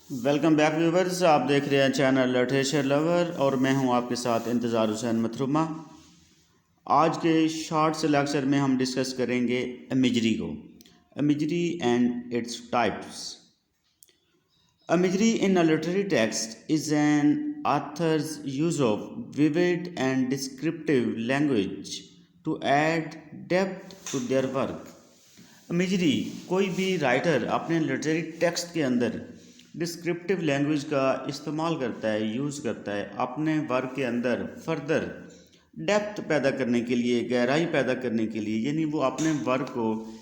Welcome back viewers. आप देख रहे हैं चैनल लिटरेचर लवर और मैं हूं आपके साथ इंतज़ार हुसैन मथरुमा। आज के शॉर्ट से लेक्चर में हम डिस्कस करेंगे इमेजरी को, imagery and its types. Imagery in a literary text is an author's use of vivid and descriptive language to add depth to their work. Imagery कोई भी राइटर अपने लिटरेरी टेक्स्ट के अंदर descriptive language का इस्तेमाल करता है, यूज़ करता है अपने वर्क के अंदर फर्दर डेप्थ पैदा करने के लिए, गहराई पैदा करने के लिए, यानी वो अपने वर्क को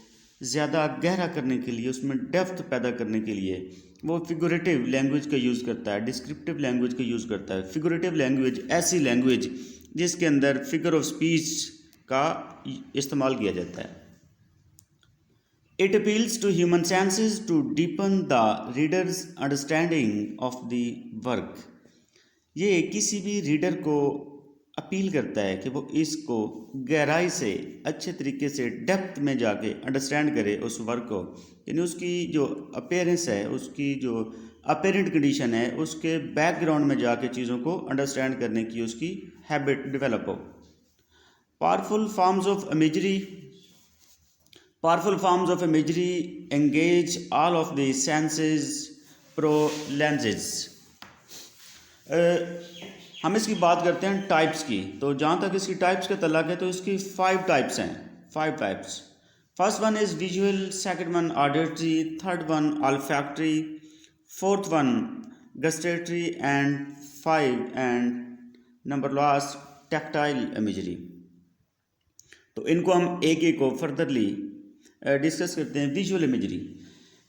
ज़्यादा गहरा करने के लिए, उसमें डेप्थ पैदा करने के लिए वो फिगरेटिव लैंग्वेज का यूज़ करता है, डिस्क्रिप्टिव लैंग्वेज का यूज़ करता है। फिगरेटिव लैंग्वेज ऐसी लैंग्वेज जिसके अंदर फिगर ऑफ स्पीच का इस्तेमाल किया जाता है। It appeals to human senses to deepen the reader's understanding of the work. ये किसी भी रीडर को अपील करता है कि वो इसको गहराई से, अच्छे तरीके से, डेप्थ में जाके अंडरस्टैंड करे उस वर्क को, यानी उसकी जो अपीयरेंस है, उसकी जो अपेरेंट कंडीशन है, उसके बैकग्राउंड में जाके चीज़ों को अंडरस्टैंड करने की उसकी हैबिट डेवलप हो। Powerful forms of imagery engage all of the senses pro lenses। हम इसकी बात करते हैं टाइप्स की। तो जहाँ तक इसकी टाइप्स का तल्लुक़ है तो इसकी 5 टाइप्स हैं, 5 types. First one is visual, second one auditory, third one olfactory, fourth one gustatory and number last tactile imagery. तो इनको हम एक एक को फर्दरली डिस्कस करते हैं। Visual imagery.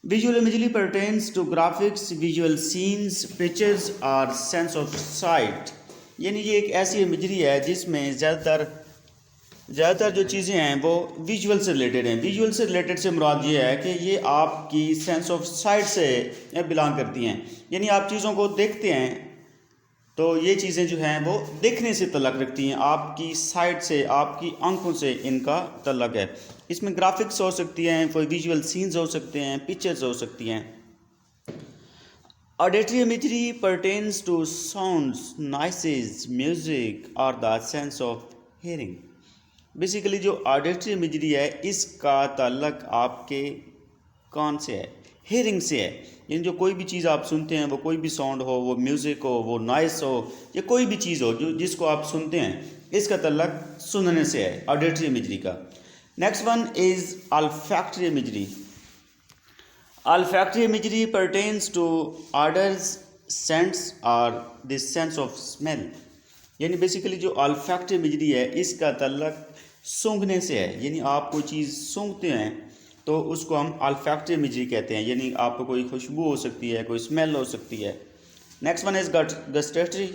Visual imagery pertains to graphics, visual scenes, pictures और sense of sight. यानी ये एक ऐसी इमेजरी है जिसमें ज़्यादातर जो चीज़ें हैं वो विजुअल से रिलेटेड हैं। विजुअल से रिलेटेड से मुराद ये है कि ये आपकी सेंस ऑफ साइट से बिलोंग करती हैं, यानी आप चीज़ों को देखते हैं तो ये चीज़ें जो हैं वो देखने से तल्लुक़ रखती हैं, आपकी साइट से, आपकी आंखों से इनका तल्लुक़ है। इसमें ग्राफिक्स हो सकती हैं, कोई विजुअल सीन्स हो सकते हैं, पिक्चर्स हो सकती हैं। Auditory imagery pertains to sounds, noises, music और the sense of hearing. Basically जो ऑडिटरी इमेजरी है इसका तल्लुक़ आपके कान से है, हियरिंग से है, यानी जो कोई भी चीज़ आप सुनते हैं, वो कोई भी साउंड हो, वो म्यूज़िक हो, वो नॉइस हो, या कोई भी चीज़ हो जिसको आप सुनते हैं, इसका तल्लुक़ सुनने से है ऑडिटरी इमेजरी का। Next one is olfactory imagery. Olfactory imagery pertains to odours, scents और द सेंस ऑफ स्मेल। यानी बेसिकली जो ऑल्फैक्टरी इमेजरी है इसका तल्लुक़ सूंघने से है, यानी आप कोई चीज़ सूंघते हैं तो उसको हम ऑल्फैक्टरी इमेजरी कहते हैं, यानी आपको कोई खुशबू हो सकती है, कोई स्मेल हो सकती है। Next one is gustatory.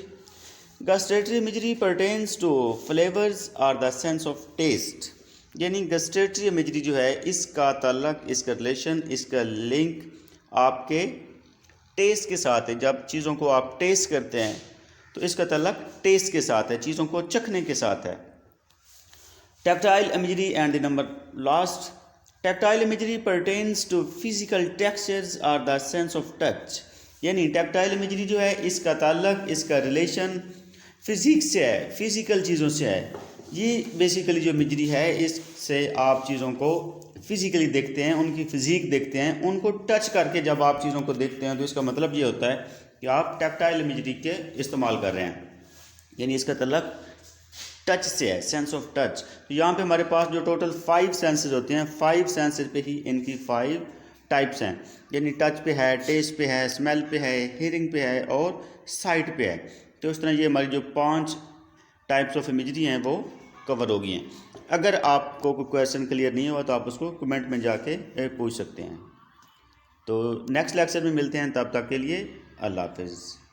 Gustatory imagery pertains to flavours और द सेंस ऑफ टेस्ट। यानी गस्टेटरी इमेजरी जो है इसका तल्लुक़, इसका रिलेशन, इसका लिंक आपके टेस्ट के साथ है। जब चीज़ों को आप टेस्ट करते हैं तो इसका तल्लुक़ टेस्ट के साथ है, चीज़ों को चखने के साथ है। Tactile imagery and the number last. Tactile imagery pertains to physical textures और द सेंस ऑफ टच। यानी टैक्टाइल इमेजरी जो है इसका ताल्लुक़, इसका रिलेशन फिज़िक्स से है, फिज़िकल चीज़ों से है। ये बेसिकली जो इमेजरी है इससे आप चीज़ों को फिज़िकली देखते हैं, उनकी फिज़िक देखते हैं, उनको टच करके जब आप चीज़ों को देखते हैं तो इसका मतलब ये होता है कि आप टैक्टाइल इमेजरी के इस्तेमाल कर रहे हैं, यानी इसका तल्लुक़ टच से है, सेंस ऑफ टच। तो यहाँ पे हमारे पास जो टोटल 5 सेंसेस होते हैं, 5 सेंसेस पे ही इनकी 5 टाइप्स हैं, यानी टच पे है, टेस्ट पे है, स्मेल पे है, हियरिंग पे है और साइट पे है। तो इस तरह ये हमारी जो 5 टाइप्स ऑफ इमेजरी हैं वो कवर हो गई हैं। अगर आपको कोई क्वेश्चन क्लियर नहीं हुआ तो आप उसको कमेंट में जाके पूछ सकते हैं। तो नेक्स्ट लेक्चर में मिलते हैं, तब तक के लिए अल्लाह हाफिज़।